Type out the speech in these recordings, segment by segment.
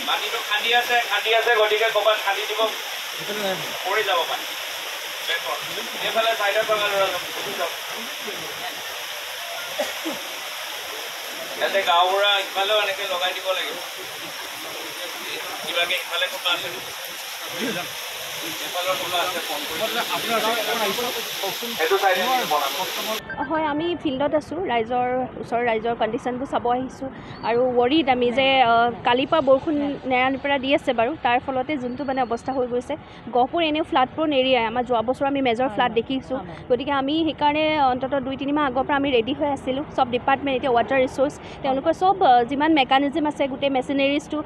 মাটিটো খান্দি আছে গতিকে ক'ৰবাত খান্দি দিব পৰি যাব পানী এইফালে চাইডৰ পৰা ইয়াতে গাঁওবুঢ়া ইফালেও এনেকৈ লগাই দিব লাগিব কিবাকে ইফালে কোনোবা আছে হয় আমি ফিল্ডত আছোঁ ৰাইজৰ ওচৰৰ ৰাইজৰ কণ্ডিশ্যনবোৰ চাব আহিছোঁ আৰু ৱৰিড আমি যে কালিৰ পৰা বৰষুণ নেৰানেপেৰা দি আছে বাৰু তাৰ ফলতে যোনটো মানে অৱস্থা হৈ গৈছে গহপুৰ এনেও ফ্লাড প্ৰ'ন এৰিয়াই আমাৰ যোৱা বছৰ আমি মেজৰ ফ্লাড দেখিছোঁ গতিকে আমি সেইকাৰণে অন্ততঃ 2-3 মাহ আগৰ পৰা আমি ৰেডি হৈ আছিলোঁ চব ডিপাৰ্টমেণ্ট এতিয়া ৱাটাৰ ৰিচোৰ্চ তেওঁলোকৰ চব যিমান মেকানিজম আছে গোটেই মেচিনেৰিজটো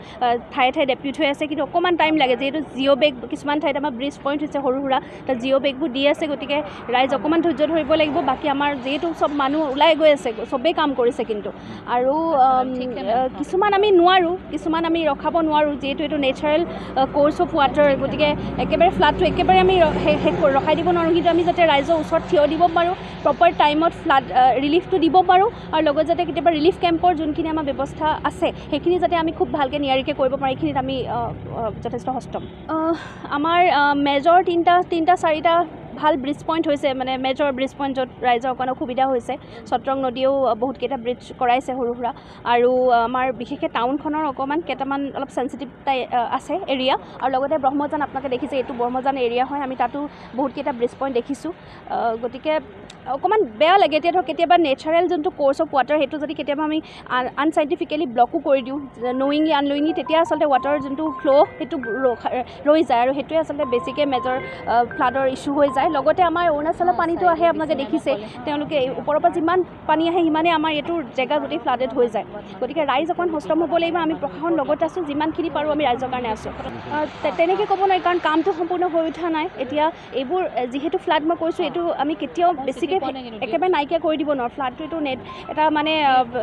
ঠায়ে ঠায়ে ডেপিউট হৈ আছে কিন্তু অকণমান টাইম লাগে যিহেতু জিঅ' বেগ কিছুমান ঠাইত আমাৰ ব্ৰিজ পইণ্ট হৈছে সৰু সুৰা তাত জিঅ' বেগবোৰ দি আছে গতিকে ৰাইজ অকণমান ধৈৰ্য ধৰিব লাগিব বাকী আমাৰ যিহেতু চব মানুহ ওলাই গৈ আছে চবেই কাম কৰিছে কিন্তু আৰু কিছুমান আমি নোৱাৰোঁ কিছুমান আমি ৰখাব নোৱাৰোঁ যিহেতু এইটো নেচাৰেল কোৰ্চ অফ ৱাটাৰ গতিকে একেবাৰে ফ্লাডটো একেবাৰে আমি ৰখাই দিব নোৱাৰোঁ কিন্তু আমি যাতে ৰাইজৰ ওচৰত থিয় দিব পাৰোঁ প্ৰপাৰ টাইমত ফ্লাড ৰিলিফটো দিব পাৰোঁ আৰু লগত যাতে কেতিয়াবা ৰিলিফ কেম্পৰ যোনখিনি আমাৰ ব্যৱস্থা আছে সেইখিনি যাতে আমি খুব ভালকৈ নিয়াৰিকৈ কৰিব পাৰোঁ এইখিনিত আমি যথেষ্ট সষ্টম আমাৰ মেজৰ 3-4টা ভাল ব্ৰিজ পইণ্ট হৈছে মানে মেজৰ ব্ৰিজ পইণ্ট য'ত ৰাইজৰ অকণ অসুবিধা হৈছে চট্ৰং নদীয়েও বহুতকেইটা ব্ৰিজ কৰাইছে সৰু সুৰা আৰু আমাৰ বিশেষকৈ টাউনখনৰ অকণমান কেইটামান অলপ চেঞ্চিটিভ আছে এৰিয়া আৰু লগতে ব্ৰহ্মজান আপোনালোকে দেখিছে এইটো ব্ৰহ্মজান এৰিয়া হয় আমি তাতো বহুতকেইটা ব্ৰিজ পইণ্ট দেখিছোঁ গতিকে অকণমান বেয়া লাগে এতিয়া ধৰক কেতিয়াবা নেচাৰেল যোনটো কোৰ্চ অফ ৱাটাৰ সেইটো যদি কেতিয়াবা আমি আনচাইণ্টিফিকেলি ব্লকো কৰি দিওঁ নয়িংলি আননয়িংলি তেতিয়া আচলতে ৱাটাৰৰ যোনটো ফ্ল' সেইটো ৰৈ যায় আৰু সেইটোৱে আচলতে বেছিকৈ মেজৰ ফ্লাডৰ ইছ্যু হৈ যায় লগতে আমাৰ অৰুণাচলৰ পানীটো আহে আপোনালোকে দেখিছে তেওঁলোকে ওপৰৰ পৰা যিমান পানী আহে সিমানে আমাৰ এইটো জেগা গোটেই ফ্লাডেড হৈ যায় গতিকে ৰাইজ অকণ সষ্টম হ'ব লাগিব আমি প্ৰশাসন লগত আছোঁ যিমানখিনি পাৰোঁ আমি ৰাইজৰ কাৰণে আছোঁ তেনেকৈ ক'ব নোৱাৰি কাৰণ কামটো সম্পূৰ্ণ হৈ উঠা নাই এতিয়া এইবোৰ যিহেতু ফ্লাড মই কৈছোঁ এইটো আমি কেতিয়াও বেছিকৈ একেবাৰে নাইকিয়া কৰি দিব নোৱাৰোঁ ফ্লাডটো এইটো এটা মানে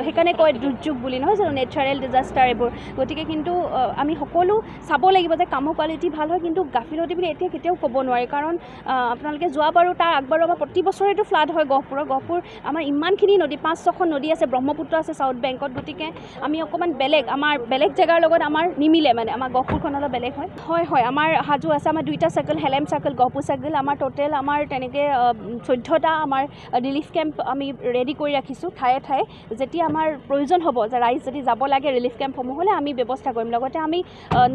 সেইকাৰণে কয় দুৰ্যোগ বুলি নহয় জানো নেচাৰেল ডিজাষ্টাৰ এইবোৰ গতিকে কিন্তু আমি সকলো চাব লাগিব যে কামৰ কোৱালিটি ভাল হয় কিন্তু গাফিলতি বুলি এতিয়া কেতিয়াও ক'ব নোৱাৰি কাৰণ আপোনালোকে যোৱাবাৰো তাৰ আগবাৰো আমাৰ প্ৰতি বছৰেতো ফ্লাড হয় গহপুৰ আমাৰ ইমানখিনি নদী 5-6খন নদী আছে ব্ৰহ্মপুত্ৰ আছে চাউথ বেংকত গতিকে আমি অকণমান আমাৰ বেলেগ জেগাৰ লগত আমাৰ নিমিলে মানে আমাৰ গহপুৰখন অলপ বেলেগ হয় আমাৰ সাজু আছে আমাৰ 2টা circle Helem circle Gohpur circle আমাৰ টোটেল আমাৰ তেনেকৈ 14টা আমাৰ ৰিলিফ কেম্প আমি ৰেডি কৰি ৰাখিছোঁ ঠায়ে ঠায়ে যেতিয়া আমাৰ প্ৰয়োজন হ'ব যে ৰাইজ যদি যাব লাগে ৰিলিফ কেম্পসমূহলৈ আমি ব্যৱস্থা কৰিম লগতে আমি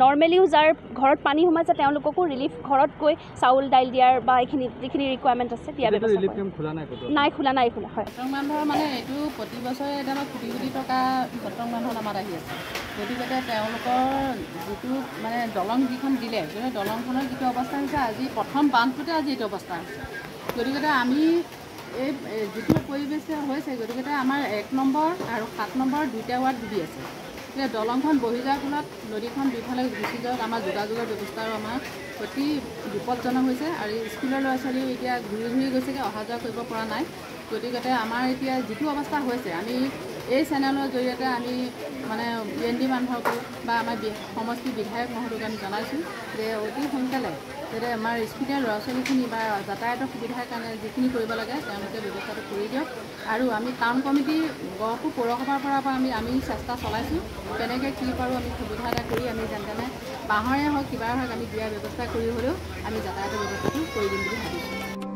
নৰ্মেলিও যাৰ ঘৰত পানী সোমাইছে তেওঁলোককো ৰিলিফ ঘৰত গৈ চাউল দাইল দিয়াৰ বা এইখিনি যিখিনি ৰিকুৱাৰমেণ্ট আছে দিয়া ব্যৱস্থা খোলা নাই হয় চট্ৰং বান্ধৰ মানে এইটো প্ৰতি বছৰে এতিয়া আমাৰ কোটি টকা চট্ৰং বান্ধৰ নামত আহি আছে গতিকে তেওঁলোকৰ যিটো মানে দলং যিখন দিলে গতিকে দলংখনৰ যিটো অৱস্থা হৈছে আজি প্ৰথম বান্ধটোতে আজি এইটো অৱস্থা হৈছে গতিকে আমি এই যিটো পৰিৱেশ হৈছে গতিকে আমাৰ 1 নম্বৰ আৰু 7 নম্বৰ 2টা ৱাৰ্ড ডুবি আছে এতিয়া দলংখন বহি যোৱাৰ ফলত নদীখন দুইফালে গুচি যোৱাত আমাৰ যোগাযোগৰ ব্যৱস্থাও আমাৰ অতি বিপদজনক হৈছে আৰু স্কুলৰ ল'ৰা ছোৱালীও এতিয়া ঘূৰি গৈছেগৈ অহা যোৱা কৰিব পৰা নাই গতিকে আমাৰ এতিয়া যিটো অৱস্থা হৈছে আমি এই চেনেলৰ জৰিয়তে আমি মানে UND মানুহকো বা আমাৰ সমষ্টি বিধায়ক মহোদয়ক আমি জনাইছোঁ যে অতি সোনকালে যাতে আমাৰ স্কুলীয়া ল'ৰা ছোৱালীখিনি বা যাতায়াতৰ সুবিধাৰ কাৰণে যিখিনি কৰিব লাগে তেওঁলোকে ব্যৱস্থাটো কৰি দিয়ক আৰু আমি টাউন কমিটি গহপুৰ পৌৰসভাৰ পৰা আমি চেষ্টা চলাইছোঁ কেনেকৈ কি পাৰোঁ আমি সুবিধা এটা কৰি আমি যেনে বাঁহৰে হওক কিবা হওক আমি দিয়াৰ ব্যৱস্থা কৰি হ'লেও আমি যাতায়াতৰ ব্যৱস্থাটো কৰি দিম বুলি ভাবিছোঁ